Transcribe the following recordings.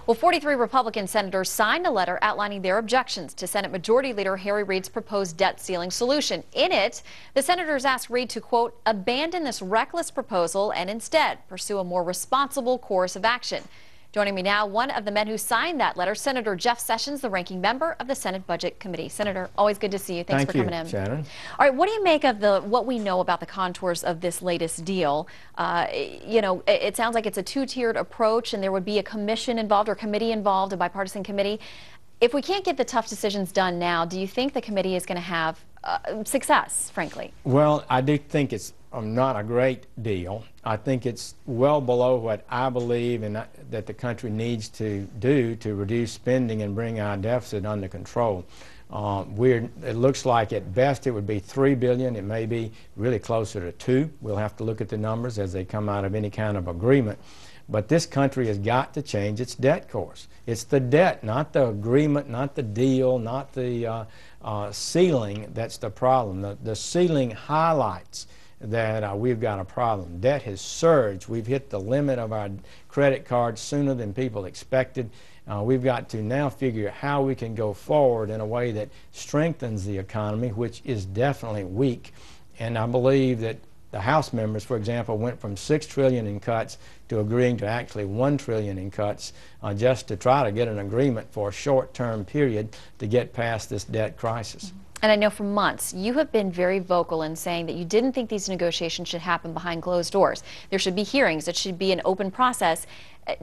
Well, 43 Republican senators signed a letter outlining their objections to Senate Majority Leader Harry Reid's proposed debt ceiling solution. In it, the senators asked Reid to, quote, abandon this reckless proposal and instead pursue a more responsible course of action. Joining me now, one of the men who signed that letter, Senator Jeff Sessions, the ranking member of the Senate Budget Committee. Senator, always good to see you. Thanks for coming in. Shannon. All right, what do you make of what we know about the contours of this latest deal? It sounds like it's a two-tiered approach, and there would be a commission involved or committee involved, a bipartisan committee. If we can't get the tough decisions done now, do you think the committee is going to have success, frankly? Well, I do think it's not a great deal. I think it's well below what I believe that the country needs to do to reduce spending and bring our deficit under control. It looks like at best it would be $3 billion. It may be really closer to $2 billion. We'll have to look at the numbers as they come out of any kind of agreement. But this country has got to change its debt course. It's the debt, not the agreement, not the deal, not the ceiling that's the problem. The ceiling highlights that we've got a problem. Debt has surged. We've hit the limit of our credit cards sooner than people expected. We've got to now figure out how we can go forward in a way that strengthens the economy, which is definitely weak. And I believe that the House members, for example, went from $6 trillion in cuts to agreeing to actually $1 trillion in cuts just to try to get an agreement for a short-term period to get past this debt crisis. And I know for months you have been very vocal in saying that you didn't think these negotiations should happen behind closed doors. There should be hearings. It should be an open process.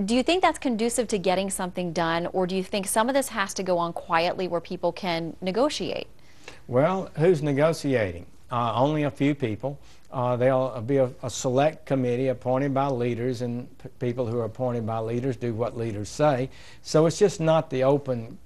Do you think that's conducive to getting something done, or do you think some of this has to go on quietly where people can negotiate? Well, who's negotiating? Only a few people. There'll be a select committee appointed by leaders, and people who are appointed by leaders do what leaders say. So it's just not the open,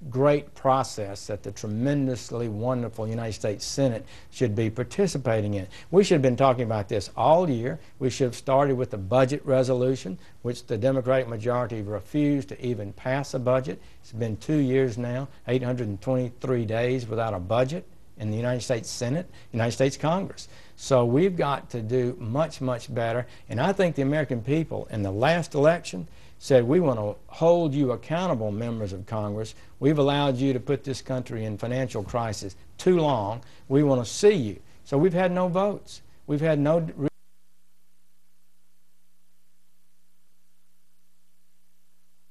great process that the tremendously wonderful United States Senate should be participating in. We should have been talking about this all year. We should have started with the budget resolution, which the Democratic majority refused to even pass a budget. It's been 2 years now, 823 days without a budget in the United States Senate, United States Congress. So we've got to do much, much better. And I think the American people in the last election said, we want to hold you accountable, members of Congress. We've allowed you to put this country in financial crisis too long. We want to see you. So we've had no votes. We've had no...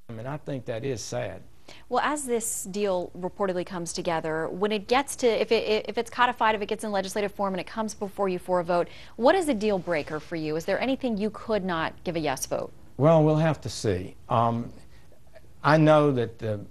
I think that is sad. Well, as this deal reportedly comes together, when it gets to, if it's codified, if it gets in legislative form and it comes before you for a vote, what is a deal breaker for you? Is there anything you could not give a yes vote? Well, we'll have to see. I know that the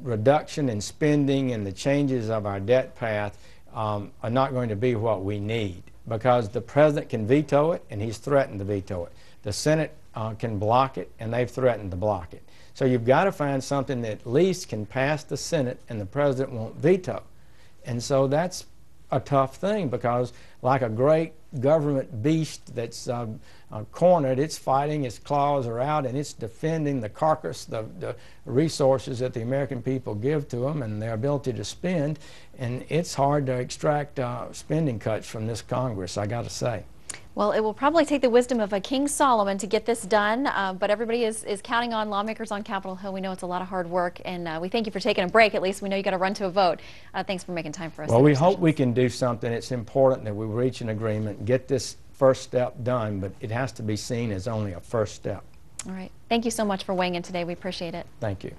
reduction in spending and the changes of our debt path are not going to be what we need, because the president can veto it, and he's threatened to veto it. The Senate can block it, and they've threatened to block it. So you've got to find something that at least can pass the Senate and the president won't veto. And so that's a tough thing, because like a great government beast that's cornered, it's fighting, its claws are out, and it's defending the carcass, the resources that the American people give to them and their ability to spend. And it's hard to extract spending cuts from this Congress, I got to say. Well, it will probably take the wisdom of a King Solomon to get this done, but everybody is counting on lawmakers on Capitol Hill. We know it's a lot of hard work, and we thank you for taking a break. At least we know you got to run to a vote. Thanks for making time for us. Well, we hope we can do something. It's important that we reach an agreement, get this first step done, but it has to be seen as only a first step. All right. Thank you so much for weighing in today. We appreciate it. Thank you.